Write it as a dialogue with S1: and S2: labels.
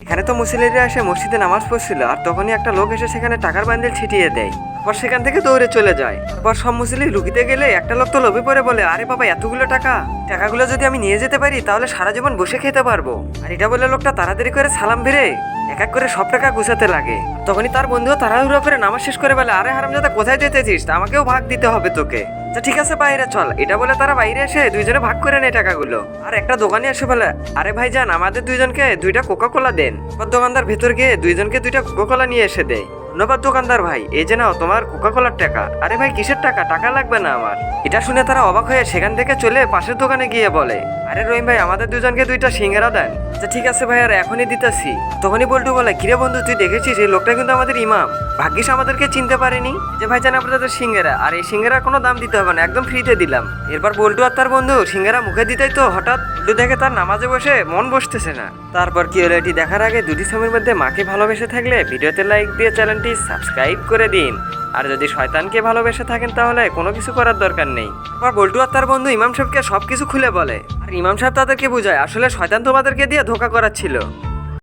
S1: এখানে তো মুসলিরা এসে মসজিদে নামাজ পড়ছিল, আর তখনই একটা লোক এসে সেখানে টাকার বান্ডিল ছিটিয়ে দেয়। তারপর সেখান থেকে দৌড়ে চলে যায়। তারপর সব মুসলি লুকিতে গেলে একটা লোক তো লোভে পড়ে বলে, আরে বাবা এতগুলো টাকাগুলো যদি আমি নিয়ে যেতে পারি তাহলে সারা জীবন বসে খেতে পারবো। আর এটা বলে লোকটা তাড়াতাড়ি করে সালাম ফিরে এক এক করে সব টাকা গুছাতে লাগে। তখনই তার বন্ধুও তাড়াহুড়ো করে নামাজ শেষ করে বলে, আরে হারামজাদা কোথায় যেতেছিস, আমাকেও ভাগ দিতে হবে তোকে। ঠিক আছে বাইরে চল। এটা বলে তারা বাইরে এসে দুইজনে ভাগ করে নেয় টাকাগুলো। আর একটা দোকানে এসে বলে, আরে ভাইজান আমাদের দুইজনকে 2টা কোকা কোলা দেন। দোকানদার ভেতর গিয়ে দুইজনকে 2টা কোকা কোলা নিয়ে এসে দেয়। ধন্যবাদ দোকানদার ভাই, এই যে নাও তোমার কোকা কোলার টাকা। আরে ভাই কিসের টাকা, টাকা লাগবে না আমার। এটা শুনে তারা অবাক হয়ে সেখান থেকে চলে পাশের দোকানে গিয়ে বলে, আরে রহিম ভাই আমাদের দুজনকে 2টা সিঙ্গারা দেন। ঠিক আছে ভাই আর এখনই দিতেছি। তখনই বল্টু বলে, কিরে বন্ধু তুই দেখেছিস এই লোকটা কিন্তু আমাদের ইমাম, ভাগ্যিস আমাদেরকে চিনতে পারেনি। যে ভাইজান আপনাদের সিঙ্গারা, আর এই সিঙ্গারার কোনো দাম দিতে হবে না, একদম ফ্রিতে দিলাম। এরপর বল্টু আর তার বন্ধু সিঙ্গারা মুখে দিতেই তো হঠাৎ বল্টু দেখে তার নামাজে বসে মন বসতেছে না। তারপর কি হলো এটি দেখার আগে দুটি সময়ের মধ্যে মাকে ভালোবেসে থাকলে ভিডিওতে লাইক দিয়ে চ্যানেলটি সাবস্ক্রাইব করে দিন। আর যদি শয়তানকে ভালোবেসে থাকেন তাহলে কোনো কিছু করার দরকার নেই। আর বল্টু আর তার বন্ধু ইমাম সাহেবকে সবকিছু খুলে বলে, আর ইমাম সাহেব তাদেরকে বুঝায় আসলে শয়তান তোমাদেরকে দিয়ে ধোঁকা করাচ্ছিল।